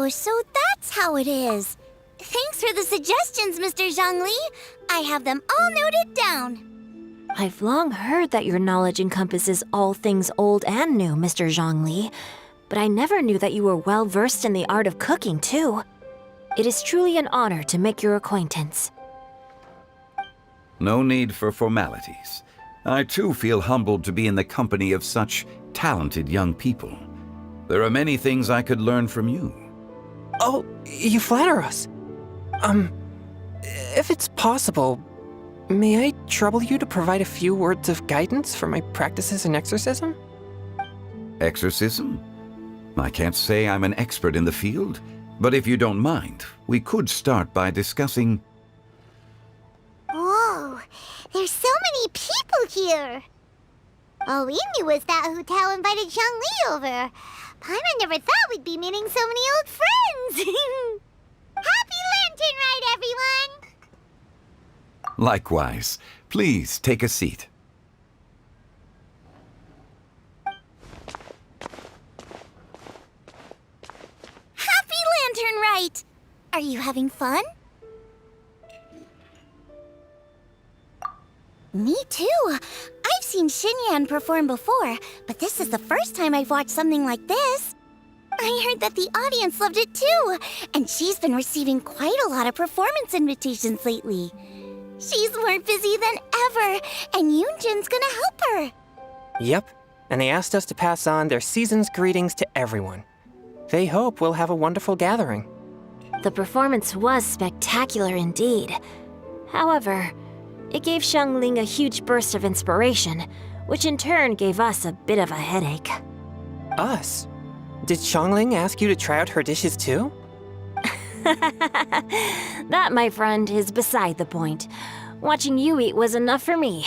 Oh, so that's how it is. Thanks for the suggestions, Mr. Zhongli. I have them all noted down. I've long heard that your knowledge encompasses all things old and new, Mr. Zhongli, but I never knew that you were well versed in the art of cooking, too. It is truly an honor to make your acquaintance. No need for formalities. I too feel humbled to be in the company of such talented young people. There are many things I could learn from you. Oh, you flatter us. If it's possible, may I trouble you to provide a few words of guidance for my practices in exorcism? Exorcism? I can't say I'm an expert in the field, but if you don't mind, we could start by discussing... Whoa, there's so many people here. All we knew was that Hu Tao invited Zhongli over. Paimon never thought we'd be meeting so many old friends. Happy Lantern Rite, everyone! Likewise. Please take a seat. Happy Lantern Rite! Are you having fun? Me too. I've seen Xinyan perform before, but this is the first time I've watched something like this. I heard that the audience loved it too, and she's been receiving quite a lot of performance invitations lately. She's more busy than ever, and Yoonjin's gonna help her. Yep, and they asked us to pass on their season's greetings to everyone. They hope we'll have a wonderful gathering. The performance was spectacular indeed. However, it gave Xiangling a huge burst of inspiration, which in turn gave us a bit of a headache. Us? Did Xiangling ask you to try out her dishes too? That, my friend, is beside the point. Watching you eat was enough for me.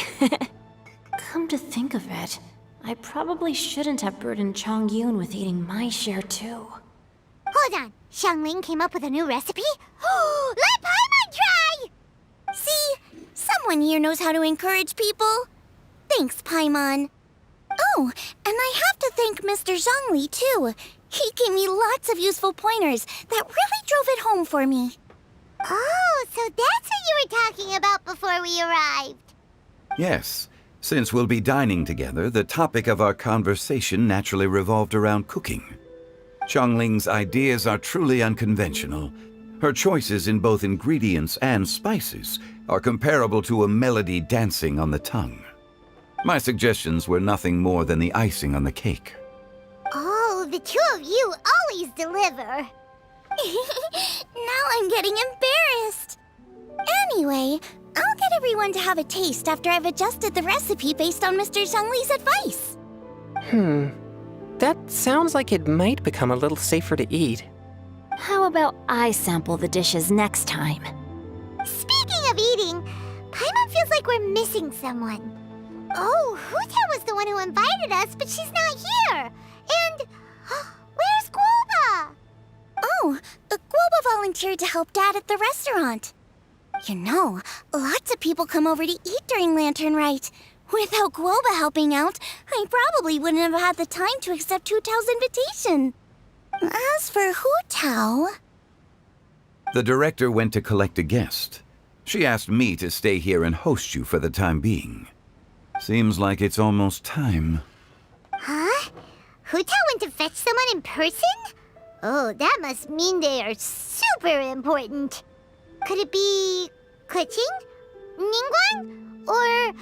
Come to think of it, I probably shouldn't have burdened Chongyun with eating my share too. Hold on, Xiangling came up with a new recipe? Let Paimon try! See, someone here knows how to encourage people. Thanks, Paimon. Oh, and I have to thank Mr. Zhongli too. He gave me lots of useful pointers that really drove it home for me. Oh, so that's what you were talking about before we arrived. Yes. Since we'll be dining together, the topic of our conversation naturally revolved around cooking. Xiangling's ideas are truly unconventional. Her choices in both ingredients and spices are comparable to a melody dancing on the tongue. My suggestions were nothing more than the icing on the cake. Oh, the two of you always deliver. Now I'm getting embarrassed. Anyway, I'll get everyone to have a taste after I've adjusted the recipe based on Mr. Zhongli's advice. That sounds like it might become a little safer to eat. How about I sample the dishes next time? Speaking of eating, Paimon feels like we're missing someone. Oh, Hu Tao was the one who invited us, but she's not here. And where's Guoba? Oh, Guoba volunteered to help Dad at the restaurant. You know, lots of people come over to eat during Lantern Rite. Without Guoba helping out, I probably wouldn't have had the time to accept Hu Tao's invitation. As for Hu Tao... The director went to collect a guest. She asked me to stay here and host you for the time being. Seems like it's almost time. Huh? Hu Tao went to fetch someone in person? Oh, that must mean they are super important. Could it be... Keqing? Ningguang? Or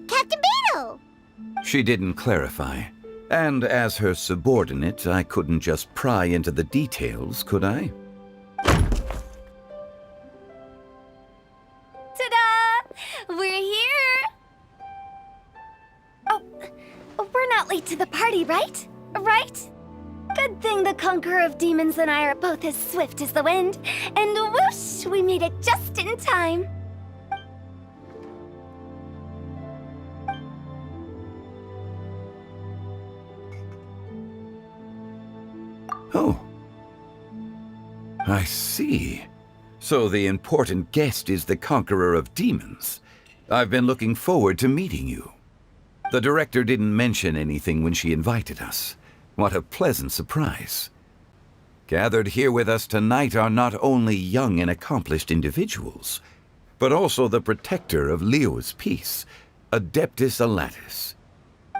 Captain Beidou? She didn't clarify. And as her subordinate, I couldn't just pry into the details, could I? Ta-da! We're here! Oh, we're not late to the party, right? Right? Good thing the Conqueror of Demons and I are both as swift as the wind. And whoosh, we made it just in time. Oh. I see. So the important guest is the Conqueror of Demons. I've been looking forward to meeting you. The director didn't mention anything when she invited us. What a pleasant surprise. Gathered here with us tonight are not only young and accomplished individuals, but also the protector of Leo's peace, Adeptus Alatus.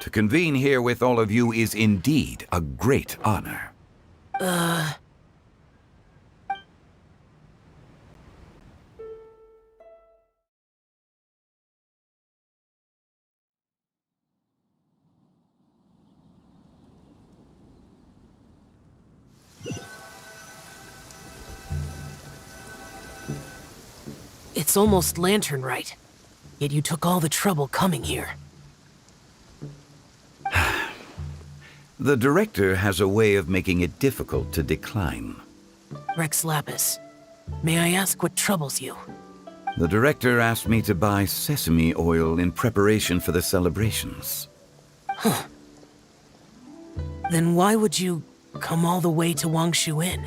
To convene here with all of you is indeed a great honor. It's almost lantern right, yet you took all the trouble coming here. The director has a way of making it difficult to decline. Rex Lapis, may I ask what troubles you? The director asked me to buy sesame oil in preparation for the celebrations. Then why would you come all the way to Wangshu Inn?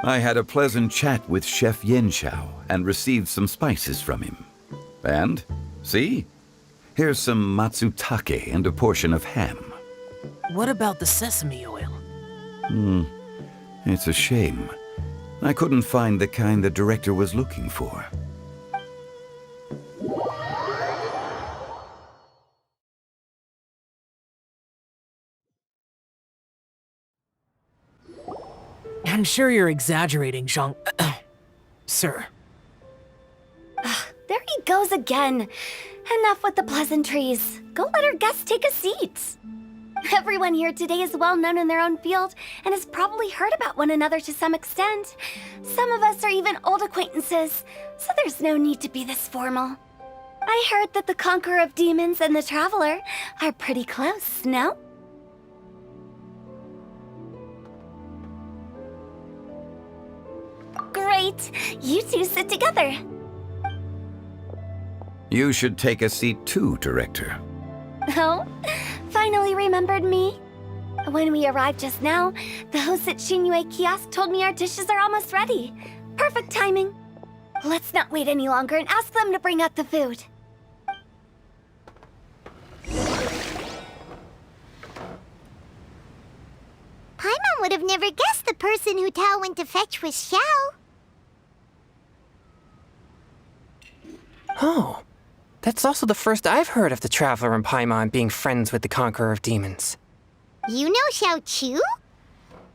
I had a pleasant chat with Chef Yen Chao and received some spices from him. And, see? Here's some matsutake and a portion of ham. What about the sesame oil? It's a shame. I couldn't find the kind the director was looking for. I'm sure you're exaggerating, Zhang... Sir. There he goes again. Enough with the pleasantries. Go let our guests take a seat. Everyone here today is well known in their own field and has probably heard about one another to some extent. Some of us are even old acquaintances, so there's no need to be this formal. I heard that the Conqueror of Demons and the Traveler are pretty close, no? Great! You two sit together. You should take a seat too, Director. Oh, finally remembered me? When we arrived just now, the host at Xinyue Kiosk told me our dishes are almost ready. Perfect timing. Let's not wait any longer and ask them to bring out the food. Paimon would have never guessed the person who Tao went to fetch was Xiao. Oh, that's also the first I've heard of the Traveler and Paimon being friends with the Conqueror of Demons. You know Xiao Chu?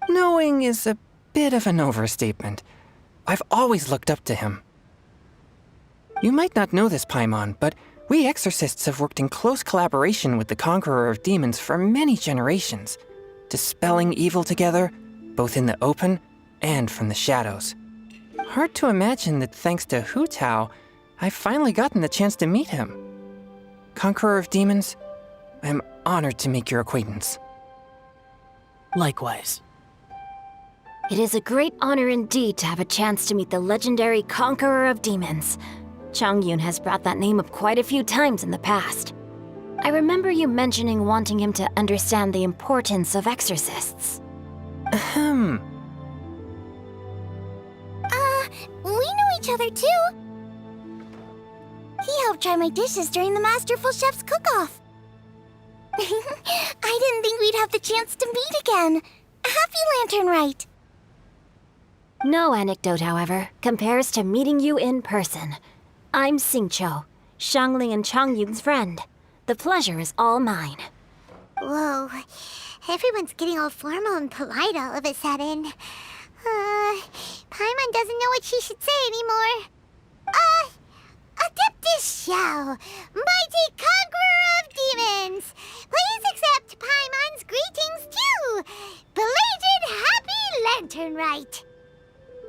Knowing is a bit of an overstatement. I've always looked up to him. You might not know this, Paimon, but we exorcists have worked in close collaboration with the Conqueror of Demons for many generations, dispelling evil together, both in the open and from the shadows. Hard to imagine that thanks to Hu Tao, I've finally gotten the chance to meet him. Conqueror of Demons, I'm honored to make your acquaintance. Likewise. It is a great honor indeed to have a chance to meet the legendary Conqueror of Demons. Changyun has brought that name up quite a few times in the past. I remember you mentioning wanting him to understand the importance of exorcists. We know each other too. He helped try my dishes during the Masterful Chef's cook-off. I didn't think we'd have the chance to meet again. Happy Lantern Rite. No anecdote, however, compares to meeting you in person. I'm Xingqiu, Shangling and Changyun's friend. The pleasure is all mine. Whoa, everyone's getting all formal and polite all of a sudden. Paimon doesn't know what she should say anymore. Adeptus Xiao, mighty conqueror of demons, please accept Paimon's greetings too. Belated Happy Lantern Rite.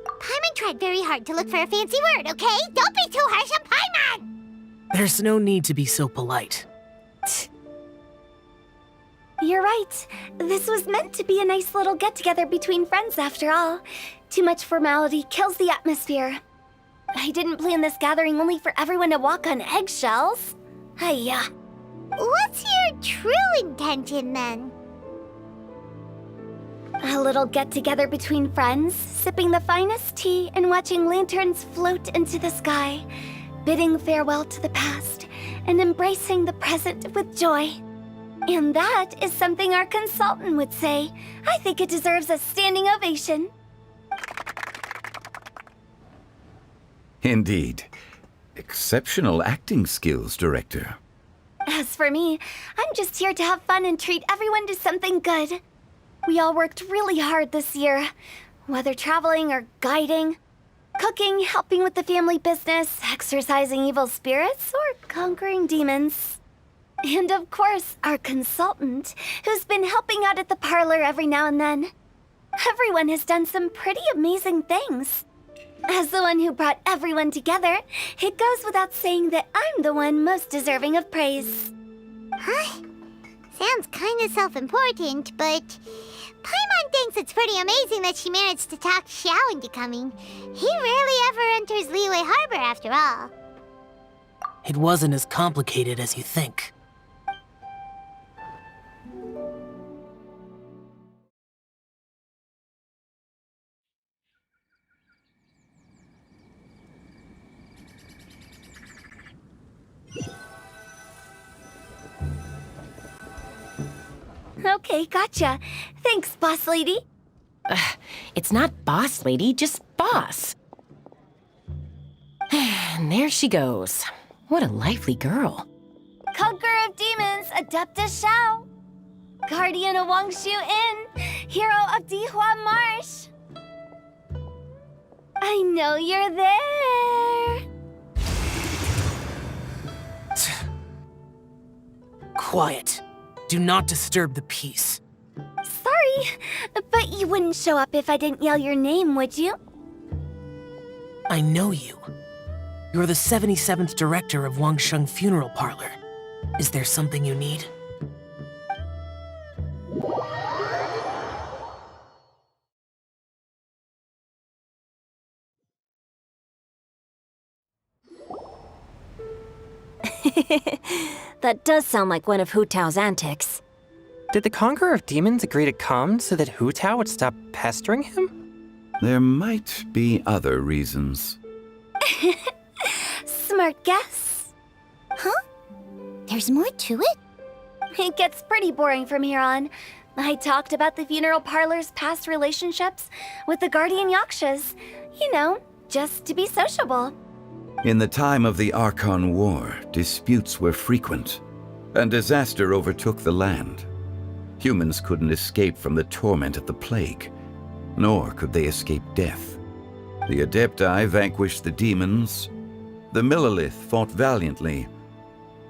Paimon tried very hard to look for a fancy word, okay? Don't be too harsh on Paimon! There's no need to be so polite. You're right. This was meant to be a nice little get-together between friends after all. Too much formality kills the atmosphere. I didn't plan this gathering only for everyone to walk on eggshells. Hiya. What's your true intention then? A little get-together between friends, sipping the finest tea and watching lanterns float into the sky, bidding farewell to the past and embracing the present with joy. And that is something our consultant would say. I think it deserves a standing ovation. Indeed. Exceptional acting skills, Director. As for me, I'm just here to have fun and treat everyone to something good. We all worked really hard this year, whether traveling or guiding, cooking, helping with the family business, exorcising evil spirits, or conquering demons. And of course, our consultant, who's been helping out at the parlor every now and then. Everyone has done some pretty amazing things. As the one who brought everyone together, it goes without saying that I'm the one most deserving of praise. Huh? Sounds kinda self-important, but Paimon thinks it's pretty amazing that she managed to talk Xiao into coming. He rarely ever enters Liyue Harbor after all. It wasn't as complicated as you think. Okay, gotcha. Thanks, boss lady. It's not boss lady, just boss. And there she goes. What a lively girl. Conqueror of demons, Adeptus Xiao. Guardian of Wangshu Inn, hero of Dihua Marsh. I know you're there. Quiet. Do not disturb the peace. Sorry, but you wouldn't show up if I didn't yell your name, would you? I know you. You're the 77th director of Wangsheng Funeral Parlor. Is there something you need? That does sound like one of Hu Tao's antics. Did the Conqueror of Demons agree to come so that Hu Tao would stop pestering him? There might be other reasons. Smart guess. Huh? There's more to it? It gets pretty boring from here on. I talked about the funeral parlor's past relationships with the guardian yakshas. You know, just to be sociable. In the time of the Archon War, disputes were frequent, and disaster overtook the land. Humans couldn't escape from the torment of the plague, nor could they escape death. The Adepti vanquished the demons, the Millelith fought valiantly,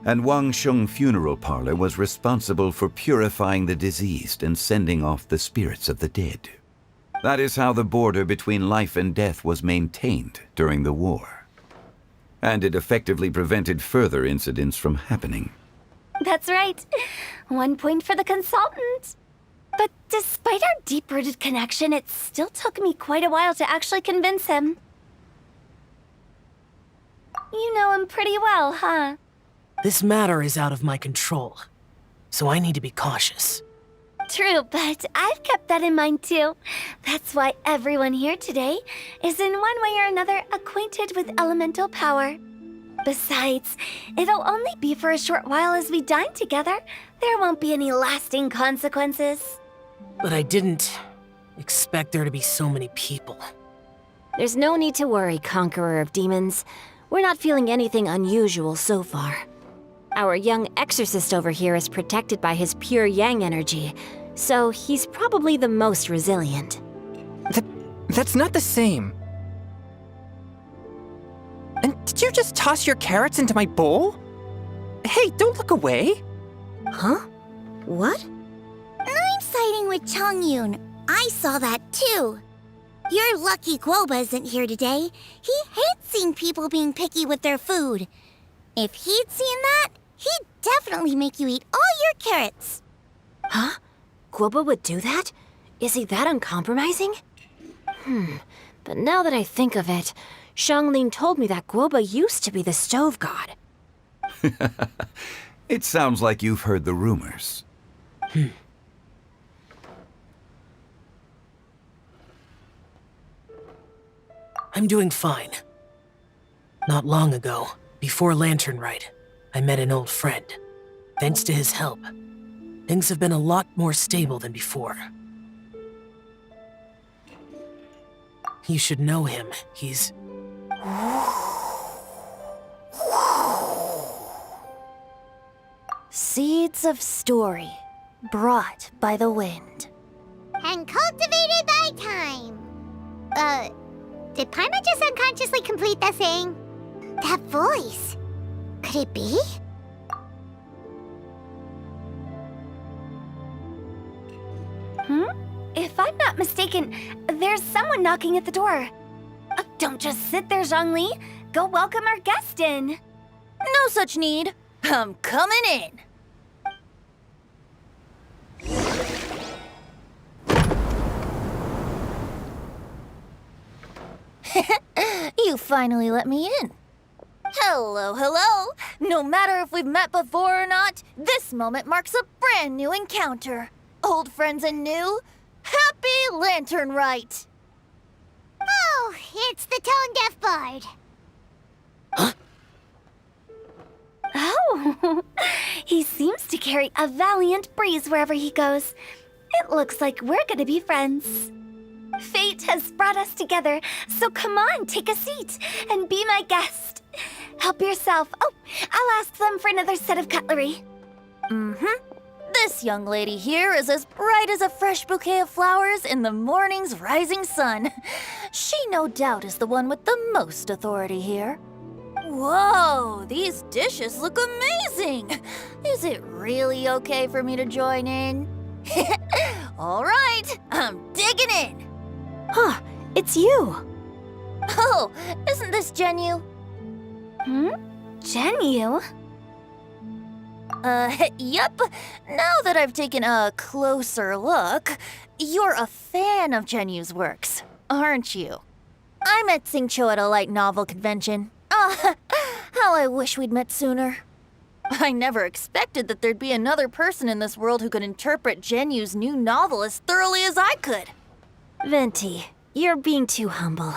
and Wangsheng Funeral Parlor was responsible for purifying the diseased and sending off the spirits of the dead. That is how the border between life and death was maintained during the war. And it effectively prevented further incidents from happening. That's right. 1 point for the consultant. But despite our deep-rooted connection, it still took me quite a while to actually convince him. You know him pretty well, huh? This matter is out of my control, so I need to be cautious. True, but I've kept that in mind too. That's why everyone here today is in one way or another acquainted with elemental power. Besides, it'll only be for a short while as we dine together. There won't be any lasting consequences. But I didn't expect there to be so many people. There's no need to worry, Conqueror of Demons. We're not feeling anything unusual so far. Our young exorcist over here is protected by his pure yang energy, so he's probably the most resilient. That's not the same. And did you just toss your carrots into my bowl? Hey, don't look away. Huh? What? I'm siding with Chongyun. I saw that too. You're lucky Guoba isn't here today. He hates seeing people being picky with their food. If he'd seen that, he'd definitely make you eat all your carrots. Huh? Guoba would do that? Is he that uncompromising? But now that I think of it, Xianglin told me that Guoba used to be the stove god. It sounds like you've heard the rumors. I'm doing fine. Not long ago, before Lantern Rite, I met an old friend. Thanks to his help, things have been a lot more stable than before. You should know him. He's... Seeds of story, brought by the wind. And cultivated by time. Did Paimon just unconsciously complete that saying? That voice. Could it be? If I'm not mistaken, there's someone knocking at the door. Don't just sit there, Zhongli. Go welcome our guest in. No such need. I'm coming in. You finally let me in. Hello, hello. No matter if we've met before or not, this moment marks a brand new encounter. Old friends and new, happy Lantern Rite. Oh, it's the tone-deaf bard. Oh, he seems to carry a valiant breeze wherever he goes. It looks like we're gonna be friends. Fate has brought us together, so come on, take a seat and be my guest. Help yourself. Oh, I'll ask them for another set of cutlery. This young lady here is as bright as a fresh bouquet of flowers in the morning's rising sun. She no doubt is the one with the most authority here. Whoa, these dishes look amazing! Is it really okay for me to join in? All right, I'm digging in. Huh, it's you. Oh, isn't this Genu? Genu? Yep. Now that I've taken a closer look, you're a fan of Genu's works, aren't you? I met Xingqiu at a light novel convention. How I wish we'd met sooner. I never expected that there'd be another person in this world who could interpret Genu's new novel as thoroughly as I could. Venti, you're being too humble.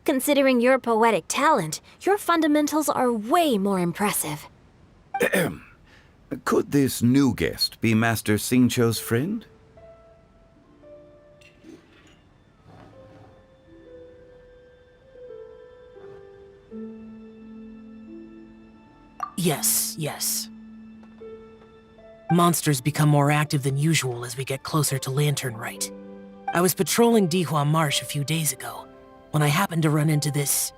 Considering your poetic talent, your fundamentals are way more impressive. Could this new guest be Master Xingqiu's friend? Yes. Monsters become more active than usual as we get closer to Lantern Rite. I was patrolling Dihua Marsh a few days ago when I happened to run into this...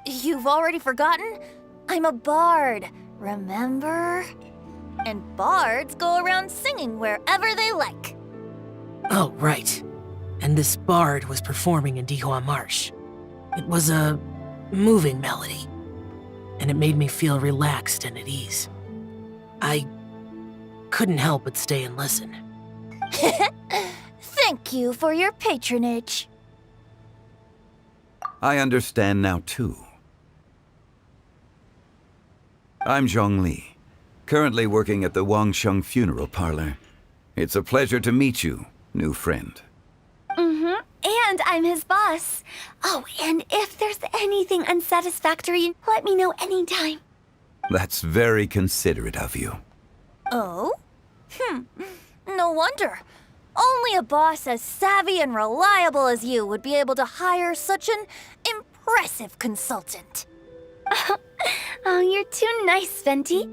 You've already forgotten? I'm a bard, remember? And bards go around singing wherever they like. Oh, right. And this bard was performing in Dihua Marsh. It was a moving melody, and it made me feel relaxed and at ease. I couldn't help but stay and listen. Thank you for your patronage. I understand now, too. I'm Zhongli, currently working at the Wangsheng Funeral Parlor. It's a pleasure to meet you, new friend. And I'm his boss. Oh, and if there's anything unsatisfactory, let me know anytime. That's very considerate of you. Oh? No wonder. Only a boss as savvy and reliable as you would be able to hire such an impressive consultant. Oh, you're too nice, Venti.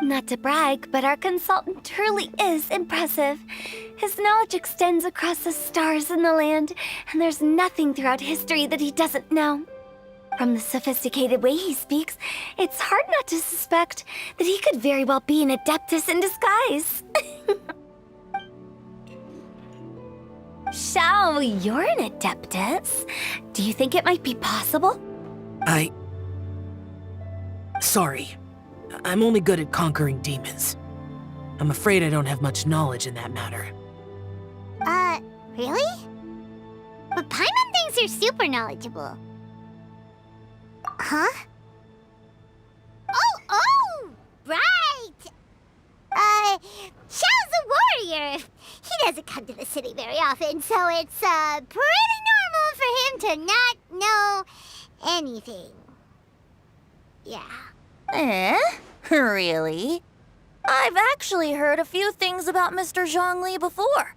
Not to brag, but our consultant truly is impressive. His knowledge extends across the stars and the land, and there's nothing throughout history that he doesn't know. From the sophisticated way he speaks, it's hard not to suspect that he could very well be an adeptus in disguise. Shao, you're an adeptus. Do you think it might be possible? Sorry. I'm only good at conquering demons. I'm afraid I don't have much knowledge in that matter. Really? But Paimon thinks you're super knowledgeable. Huh? Oh, right! Xiao's a warrior. He doesn't come to the city very often, so it's, pretty normal for him to not know anything. Yeah. Really? I've actually heard a few things about Mr. Zhongli before.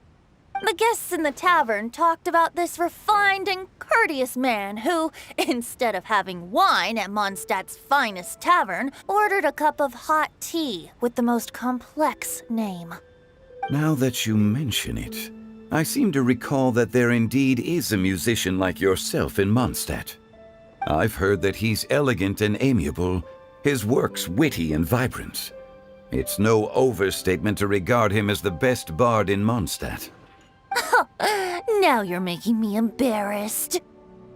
The guests in the tavern talked about this refined and courteous man who, instead of having wine at Mondstadt's finest tavern, ordered a cup of hot tea with the most complex name. Now that you mention it, I seem to recall that there indeed is a musician like yourself in Mondstadt. I've heard that he's elegant and amiable, his works witty and vibrant. It's no overstatement to regard him as the best bard in Mondstadt. Now you're making me embarrassed.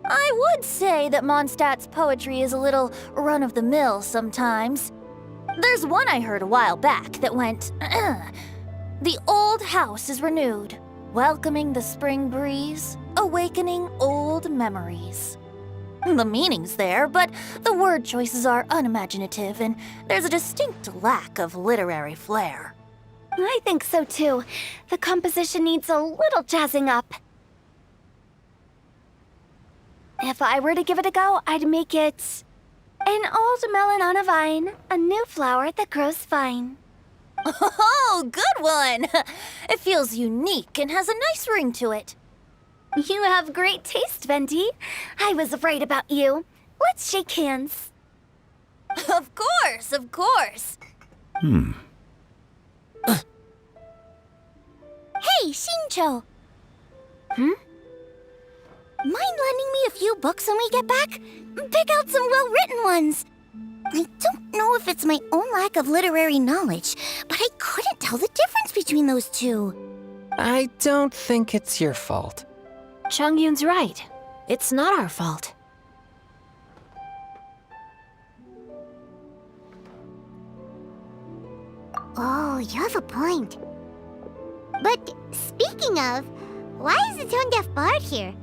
I would say that Mondstadt's poetry is a little run-of-the-mill sometimes. There's one I heard a while back that went, "The old house is renewed, welcoming the spring breeze, awakening old memories." The meaning's there, but the word choices are unimaginative, and there's a distinct lack of literary flair. I think so too. The composition needs a little jazzing up. If I were to give it a go, I'd make it an old melon on a vine, a new flower that grows fine. Oh, good one! It feels unique and has a nice ring to it. You have great taste, Venti. I was right about you. Let's shake hands. Of course, of course. Hey, Shincho! Mind lending me a few books when we get back? Pick out some well-written ones. I don't know if it's my own lack of literary knowledge, but I couldn't tell the difference between those two. I don't think it's your fault. Chongyun's right. It's not our fault. Oh, you have a point. But speaking of, why is the tone-deaf bard here?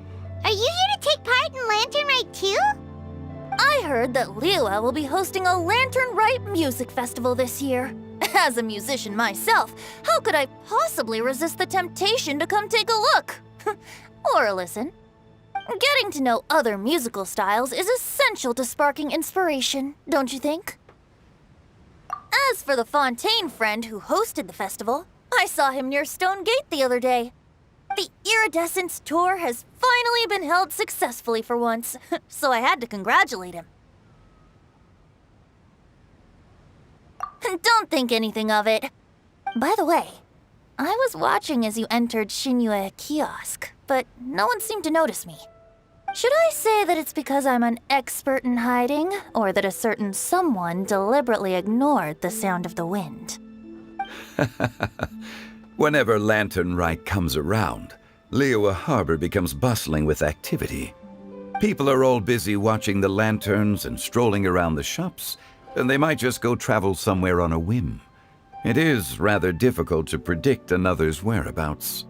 Are you here to take part in Lantern Rite too? I heard that Liua will be hosting a Lantern Rite music festival this year. As a musician myself, how could I possibly resist the temptation to come take a look? Or listen. Getting to know other musical styles is essential to sparking inspiration, don't you think? As for the Fontaine friend who hosted the festival, I saw him near Stone Gate the other day. The Iridescence tour has finally been held successfully for once, so I had to congratulate him. Don't think anything of it. By the way, I was watching as you entered Shinyue Kiosk, but no one seemed to notice me. Should I say that it's because I'm an expert in hiding, or that a certain someone deliberately ignored the sound of the wind? Whenever Lantern Rite comes around, Liua Harbor becomes bustling with activity. People are all busy watching the lanterns and strolling around the shops, and they might just go travel somewhere on a whim. It is rather difficult to predict another's whereabouts.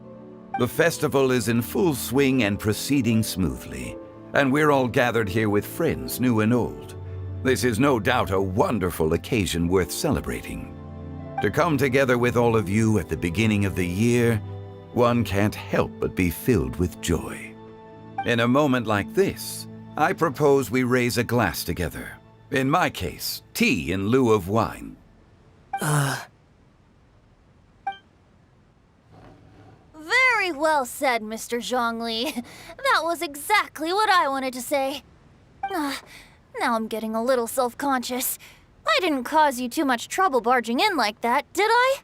The festival is in full swing and proceeding smoothly, and we're all gathered here with friends, new and old. This is no doubt a wonderful occasion worth celebrating. To come together with all of you at the beginning of the year, one can't help but be filled with joy. In a moment like this, I propose we raise a glass together. In my case, tea in lieu of wine. Very well said, Mr. Zhongli. That was exactly what I wanted to say. Now I'm getting a little self-conscious. I didn't cause you too much trouble barging in like that, did I?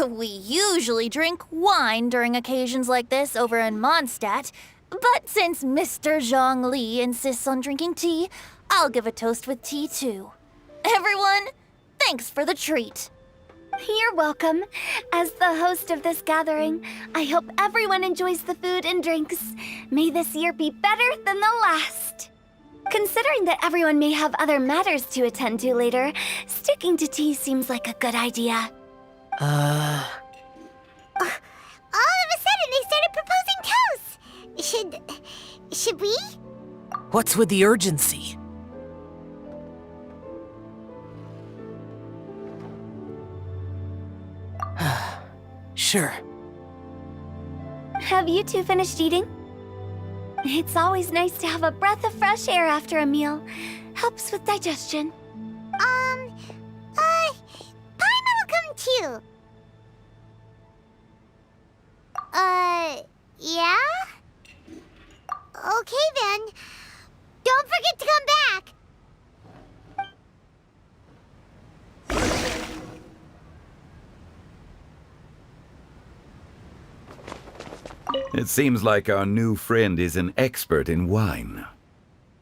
We usually drink wine during occasions like this over in Mondstadt, but since Mr. Zhongli insists on drinking tea, I'll give a toast with tea too. Everyone, thanks for the treat. You're welcome. As the host of this gathering, I hope everyone enjoys the food and drinks. May this year be better than the last. Considering that everyone may have other matters to attend to later, sticking to tea seems like a good idea. All of a sudden, they started proposing toasts. Should we? What's with the urgency? Sure. Have you two finished eating? It's always nice to have a breath of fresh air after a meal. Helps with digestion. Paimon will come too. Yeah? Okay then. Don't forget to come back! It seems like our new friend is an expert in wine.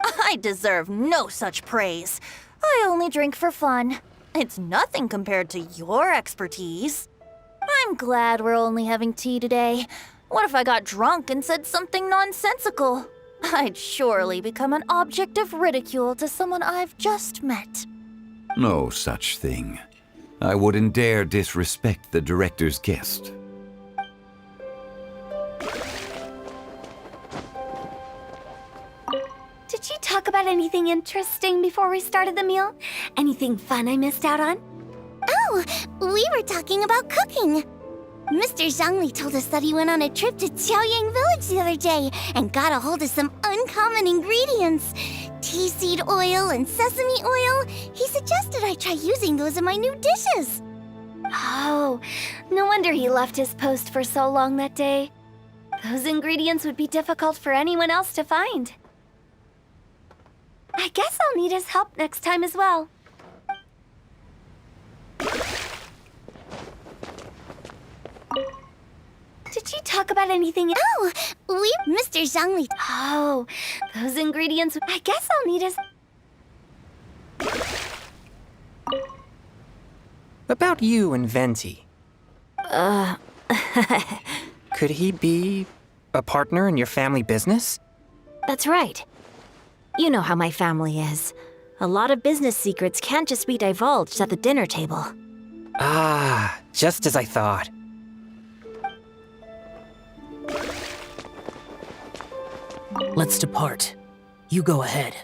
I deserve no such praise. I only drink for fun. It's nothing compared to your expertise. I'm glad we're only having tea today. What if I got drunk and said something nonsensical? I'd surely become an object of ridicule to someone I've just met. No such thing. I wouldn't dare disrespect the director's guest. Did you talk about anything interesting before we started the meal? Anything fun I missed out on? Oh, we were talking about cooking. Mr. Zhongli told us that he went on a trip to Qiaoyang Village the other day and got a hold of some uncommon ingredients. Tea seed oil and sesame oil. He suggested I try using those in my new dishes. Oh, no wonder he left his post for so long that day. Those ingredients would be difficult for anyone else to find. I guess I'll need his help next time as well. Did you talk about anything? Oh, Mr. Zhongli. Oh, those ingredients. I guess I'll need his. About you and Venti. Could he be a partner in your family business? That's right. You know how my family is. A lot of business secrets can't just be divulged at the dinner table. Ah, just as I thought. Let's depart. You go ahead.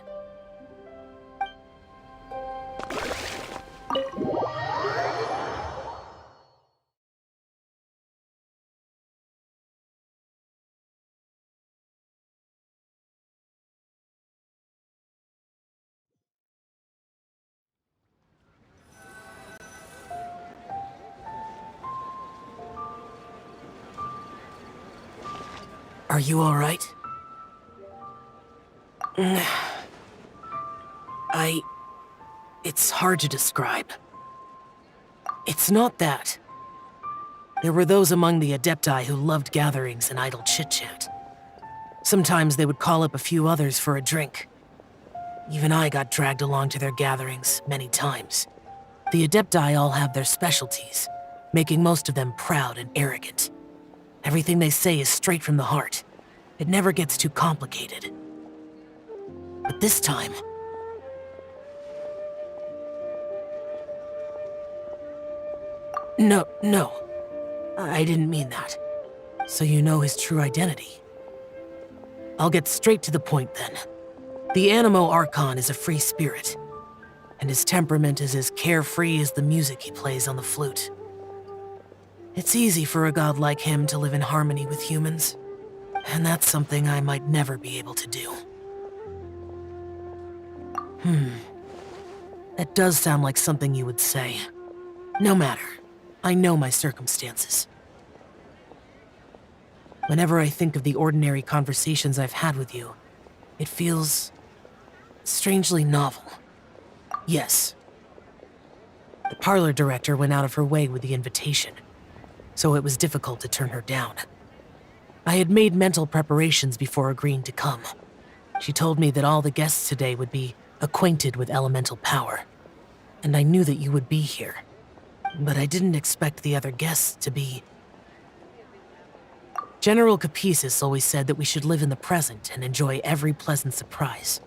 Are you all right? It's hard to describe. It's not that. There were those among the Adepti who loved gatherings and idle chit-chat. Sometimes they would call up a few others for a drink. Even I got dragged along to their gatherings many times. The Adepti all have their specialties, making most of them proud and arrogant. Everything they say is straight from the heart. It never gets too complicated. But this time... No. I didn't mean that. So you know his true identity. I'll get straight to the point then. The Animo Archon is a free spirit, and his temperament is as carefree as the music he plays on the flute. It's easy for a god like him to live in harmony with humans, and that's something I might never be able to do. That does sound like something you would say. No matter. I know my circumstances. Whenever I think of the ordinary conversations I've had with you, it feels strangely novel. Yes. The parlor director went out of her way with the invitation, so it was difficult to turn her down. I had made mental preparations before agreeing to come. She told me that all the guests today would be acquainted with elemental power, and I knew that you would be here. But I didn't expect the other guests to be... General Capisis always said that we should live in the present and enjoy every pleasant surprise.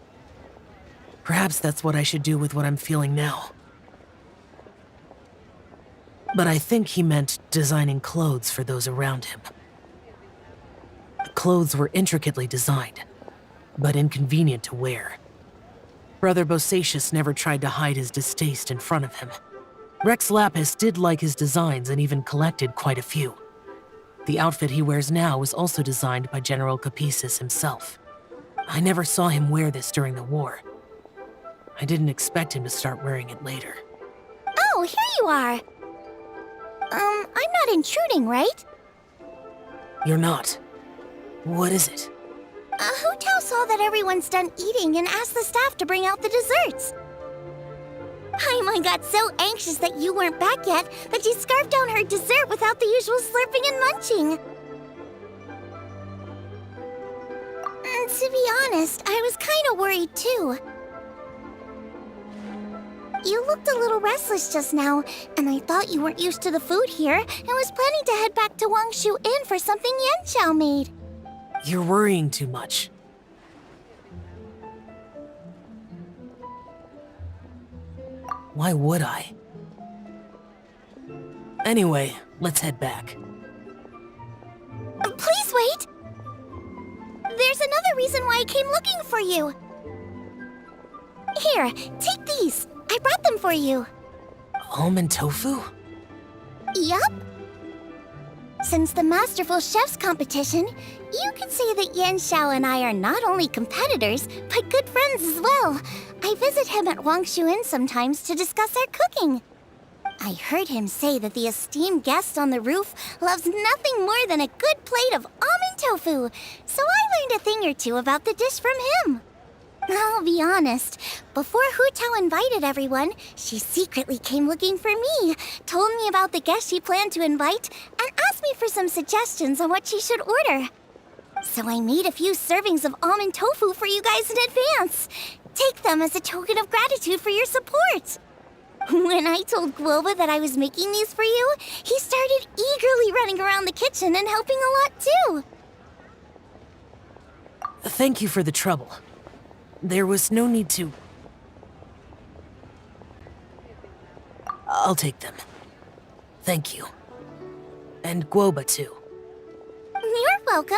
Perhaps that's what I should do with what I'm feeling now. But I think he meant designing clothes for those around him. The clothes were intricately designed, but inconvenient to wear. Brother Bosacius never tried to hide his distaste in front of him. Rex Lapis did like his designs and even collected quite a few. The outfit he wears now was also designed by General Capisis himself. I never saw him wear this during the war. I didn't expect him to start wearing it later. Oh, here you are. I'm not intruding, right? You're not. What is it? Hu Tao saw that everyone's done eating and asked the staff to bring out the desserts. Paimon got so anxious that you weren't back yet that she scarfed down her dessert without the usual slurping and munching. To be honest, I was kind of worried too. You looked a little restless just now, and I thought you weren't used to the food here and was planning to head back to Wangshu Inn for something Yanxiao made. You're worrying too much. Why would I? Anyway, let's head back. Please wait! There's another reason why I came looking for you. Here, take these. I brought them for you. Almond tofu? Yup. Since the Masterful Chef's competition, you could say that Yanxiao and I are not only competitors, but good friends as well. I visit him at Wangshu Inn sometimes to discuss our cooking. I heard him say that the esteemed guest on the roof loves nothing more than a good plate of almond tofu, so I learned a thing or two about the dish from him. I'll be honest, before Hu Tao invited everyone, she secretly came looking for me, told me about the guests she planned to invite, and asked me for some suggestions on what she should order. So I made a few servings of almond tofu for you guys in advance. Take them as a token of gratitude for your support. When I told Guoba that I was making these for you, he started eagerly running around the kitchen and helping a lot too. Thank you for the trouble. There was no need to... I'll take them. Thank you. And Guoba too. You're welcome.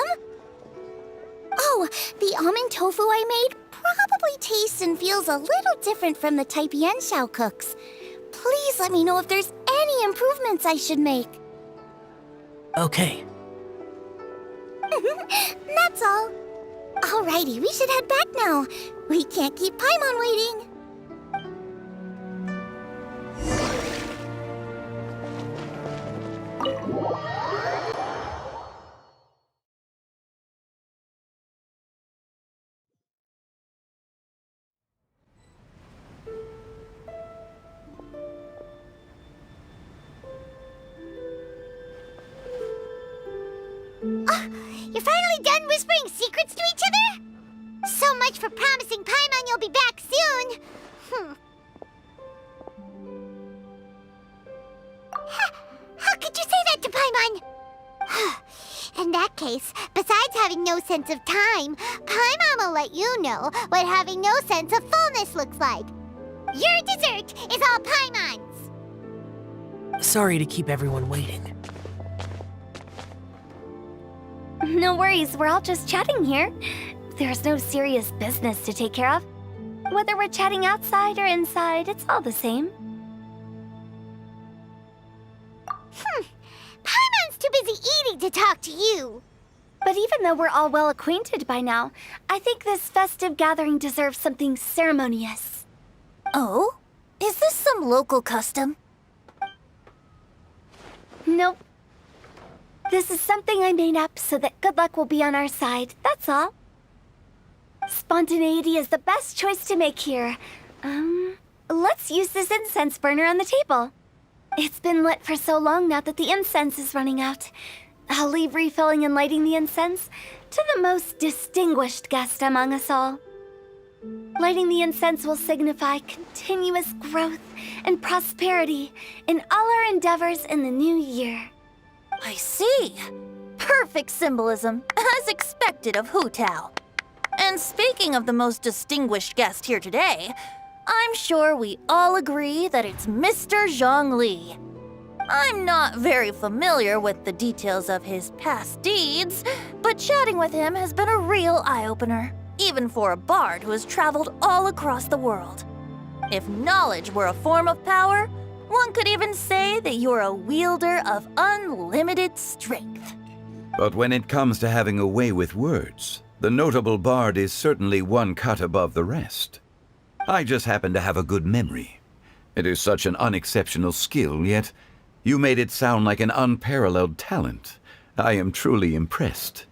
Oh, the almond tofu I made probably tastes and feels a little different from the type Yanxiao cooks. Please let me know if there's any improvements I should make. Okay. That's all. Alrighty, we should head back now. We can't keep Paimon waiting. You're finally done whispering secrets to each other? So much for promising Paimon you'll be back soon. How could you say that to Paimon? In that case, besides having no sense of time, Paimon will let you know what having no sense of fullness looks like. Your dessert is all Paimon's. Sorry to keep everyone waiting. No worries, we're all just chatting here. There's no serious business to take care of. Whether we're chatting outside or inside, it's all the same. Paimon's too busy eating to talk to you. But even though we're all well acquainted by now, I think this festive gathering deserves something ceremonious. Oh? Is this some local custom? Nope. This is something I made up so that good luck will be on our side, that's all. Spontaneity is the best choice to make here. Let's use this incense burner on the table. It's been lit for so long now that the incense is running out. I'll leave refilling and lighting the incense to the most distinguished guest among us all. Lighting the incense will signify continuous growth and prosperity in all our endeavors in the new year. I see. Perfect symbolism, as expected of Hu Tao. And speaking of the most distinguished guest here today, I'm sure we all agree that it's Mr. Zhongli. I'm not very familiar with the details of his past deeds, but chatting with him has been a real eye-opener, even for a bard who has traveled all across the world. If knowledge were a form of power, one could even say that you're a wielder of unlimited strength. But when it comes to having a way with words, the notable bard is certainly one cut above the rest. I just happen to have a good memory. It is such an unexceptional skill, yet you made it sound like an unparalleled talent, I am truly impressed.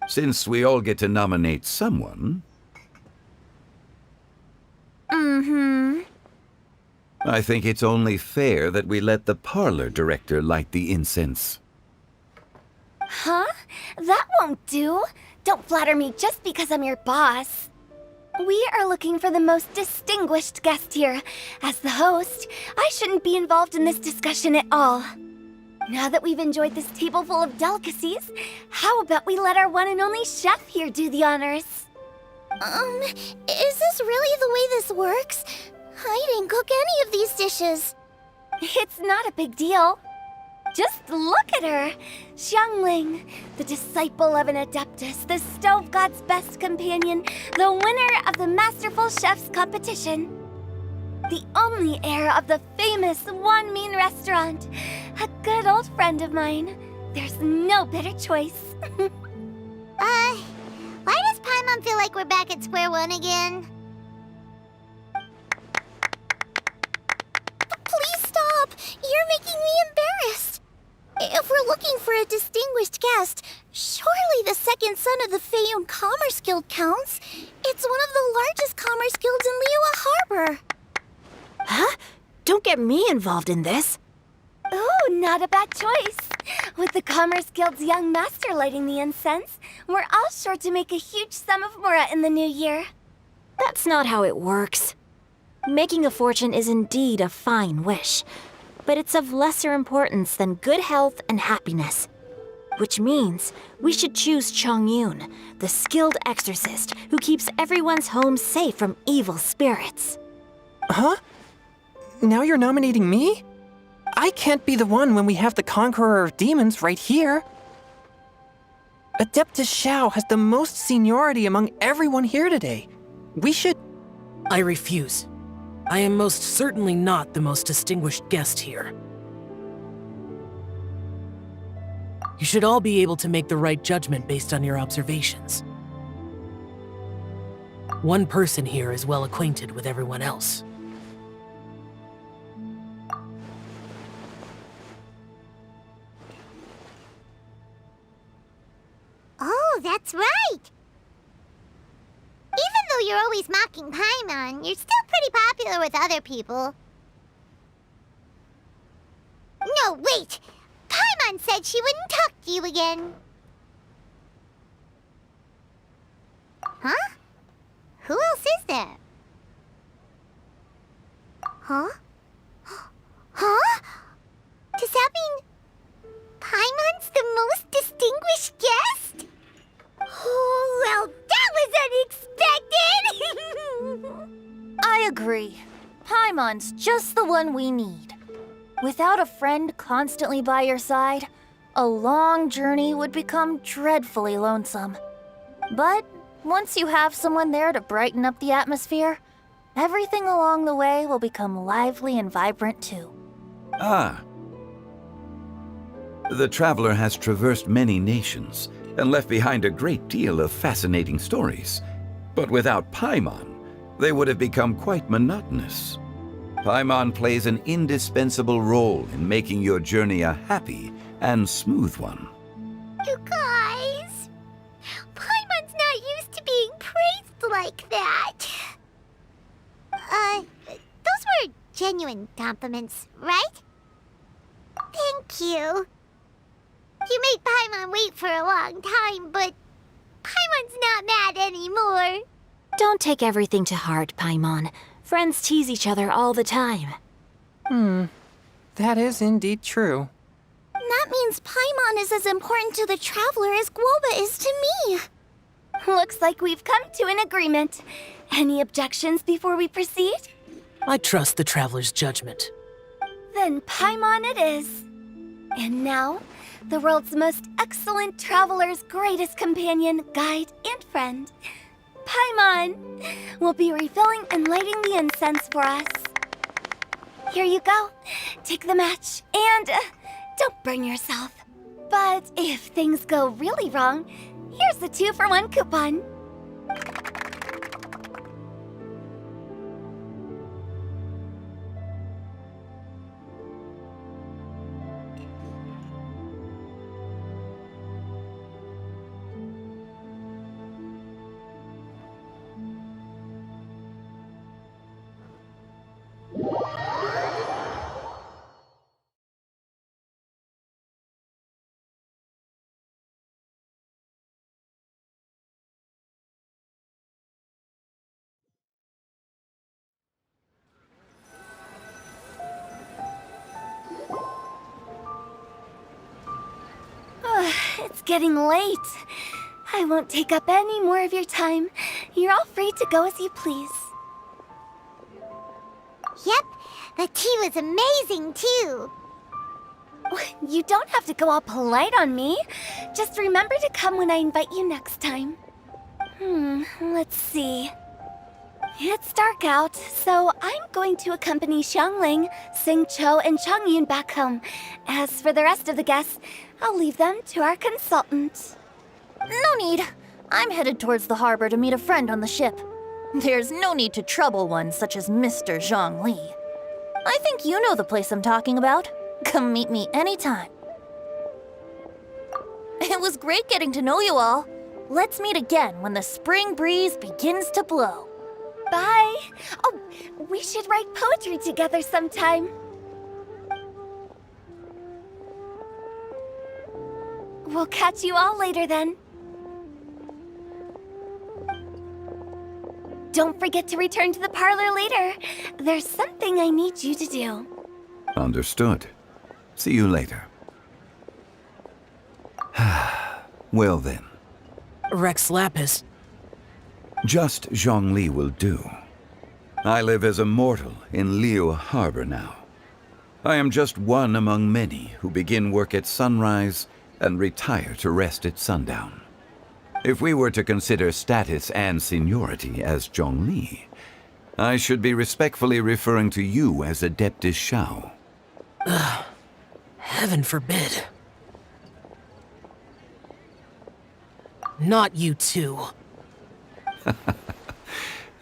Since we all get to nominate someone, I think it's only fair that we let the parlor director light the incense. Huh? That won't do. Don't flatter me just because I'm your boss. We are looking for the most distinguished guest here. As the host, I shouldn't be involved in this discussion at all. Now that we've enjoyed this table full of delicacies, how about we let our one and only chef here do the honors? Is this really the way this works? I didn't cook any of these dishes. It's not a big deal. Just look at her! Xiangling, the disciple of an adeptus, the stove god's best companion, the winner of the Masterful Chef's competition. The only heir of the famous Wanmin restaurant. A good old friend of mine. There's no better choice. Why does Paimon feel like we're back at square one again? Please stop! You're making me embarrassed! If we're looking for a distinguished guest, surely the second son of the Feiyun Commerce Guild counts. It's one of the largest commerce guilds in Liyue Harbor. Huh? Don't get me involved in this. Ooh, not a bad choice. With the Commerce Guild's young master lighting the incense, we're all sure to make a huge sum of mora in the new year. That's not how it works. Making a fortune is indeed a fine wish, but it's of lesser importance than good health and happiness. Which means we should choose Chongyun, the skilled exorcist who keeps everyone's home safe from evil spirits. Huh? Now you're nominating me? I can't be the one when we have the Conqueror of Demons right here. Adeptus Xiao has the most seniority among everyone here today. We should... I refuse. I am most certainly not the most distinguished guest here. You should all be able to make the right judgment based on your observations. One person here is well acquainted with everyone else. Oh, that's right! Even though you're always mocking Paimon, you're still pretty popular with other people. No, wait! Paimon said she wouldn't talk to you again. Huh? Who else is there? Huh? Huh? Does that mean Paimon's the most distinguished guest? Oh, well, that was unexpected! I agree. Paimon's just the one we need. Without a friend constantly by your side, a long journey would become dreadfully lonesome. But once you have someone there to brighten up the atmosphere, everything along the way will become lively and vibrant too. Ah. The traveler has traversed many nations and left behind a great deal of fascinating stories. But without Paimon, they would have become quite monotonous. Paimon plays an indispensable role in making your journey a happy and smooth one. You guys, Paimon's not used to being praised like that. Those were genuine compliments, right? Thank you. You made Paimon wait for a long time, but Paimon's not mad anymore. Don't take everything to heart, Paimon. Friends tease each other all the time. That is indeed true. That means Paimon is as important to the traveler as Guoba is to me. Looks like we've come to an agreement. Any objections before we proceed? I trust the traveler's judgment. Then Paimon it is. And now, the world's most excellent traveler's greatest companion, guide, and friend, Paimon, will be refilling and lighting the incense for us. Here you go. Take the match, and don't burn yourself. But if things go really wrong, here's the 2-for-1 coupon. getting late. I won't take up any more of your time. You're all free to go as you please. Yep, the tea was amazing too. You don't have to go all polite on me. Just remember to come when I invite you next time. Let's see. It's dark out, so I'm going to accompany Xiangling, Xingqiu, and Changyun back home. As for the rest of the guests, I'll leave them to our consultant. No need. I'm headed towards the harbor to meet a friend on the ship. There's no need to trouble one such as Mr. Zhongli. I think you know the place I'm talking about. Come meet me anytime. It was great getting to know you all. Let's meet again when the spring breeze begins to blow. Bye. Oh, we should write poetry together sometime. We'll catch you all later then. Don't forget to return to the parlor later. There's something I need you to do. Understood. See you later. Well then. Rex Lapis. Just Zhongli will do. I live as a mortal in Liyue Harbor now. I am just one among many who begin work at sunrise and retire to rest at sundown. If we were to consider status and seniority as Zhongli, I should be respectfully referring to you as Adeptus Shao. Heaven forbid. Not you too.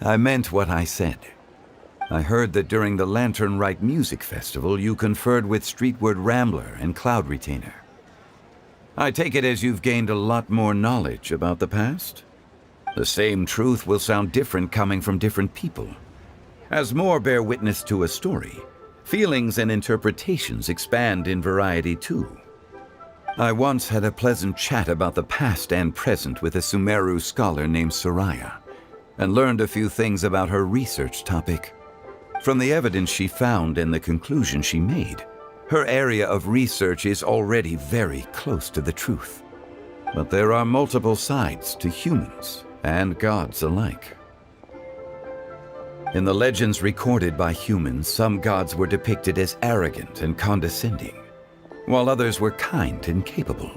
I meant what I said. I heard that during the Lantern Rite Music Festival, you conferred with Streetward Rambler and Cloud Retainer. I take it as you've gained a lot more knowledge about the past? The same truth will sound different coming from different people. As more bear witness to a story, feelings and interpretations expand in variety too. I once had a pleasant chat about the past and present with a Sumeru scholar named Soraya, and learned a few things about her research topic. From the evidence she found and the conclusion she made, her area of research is already very close to the truth. But there are multiple sides to humans and gods alike. In the legends recorded by humans, some gods were depicted as arrogant and condescending, while others were kind and capable.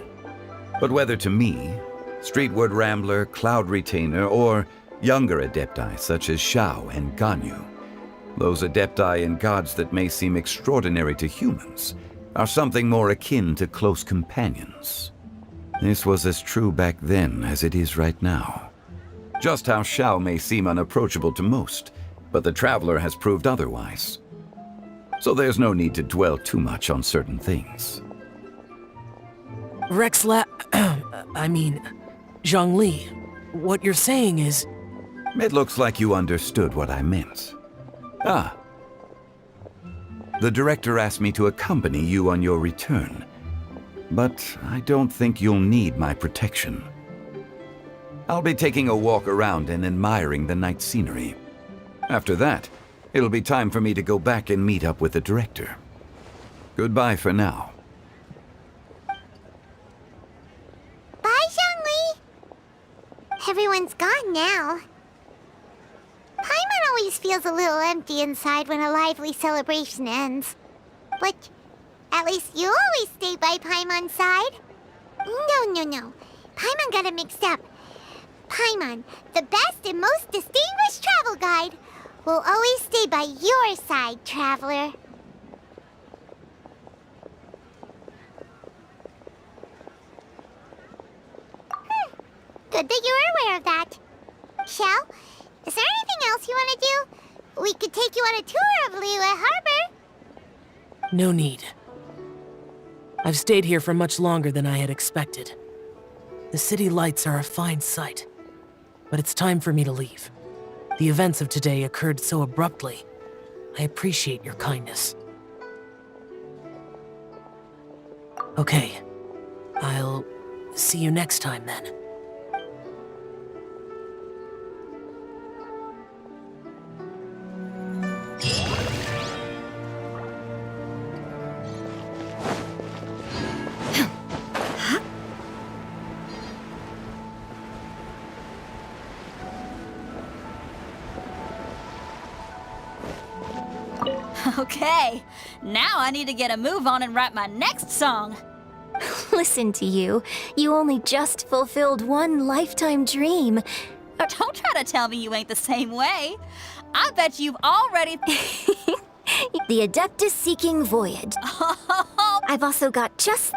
But whether to me, Streetward Rambler, Cloud Retainer, or younger adepti such as Shao and Ganyu, those adepti and gods that may seem extraordinary to humans are something more akin to close companions. This was as true back then as it is right now. Just how Shao may seem unapproachable to most, but the Traveler has proved otherwise. So there's no need to dwell too much on certain things. Zhongli, what you're saying is... It looks like you understood what I meant. Ah. The director asked me to accompany you on your return, but I don't think you'll need my protection. I'll be taking a walk around and admiring the night scenery. After that, it'll be time for me to go back and meet up with the director. Goodbye for now. Bye, Zhongli! Everyone's gone now. Paimon always feels a little empty inside when a lively celebration ends. But at least you always stay by Paimon's side. No. Paimon got it mixed up. Paimon, the best and most distinguished travel guide, will always stay by your side, Traveler. Good that you're aware of that. Shell, is there anything else you want to do? We could take you on a tour of Liyue Harbor. No need. I've stayed here for much longer than I had expected. The city lights are a fine sight, but it's time for me to leave. The events of today occurred so abruptly. I appreciate your kindness. Okay, I'll see you next time then. Okay, now I need to get a move on and write my next song. Listen to you. You only just fulfilled one lifetime dream. Don't try to tell me you ain't the same way. I bet you've already... The Adeptus Seeking Voyage. I've also got just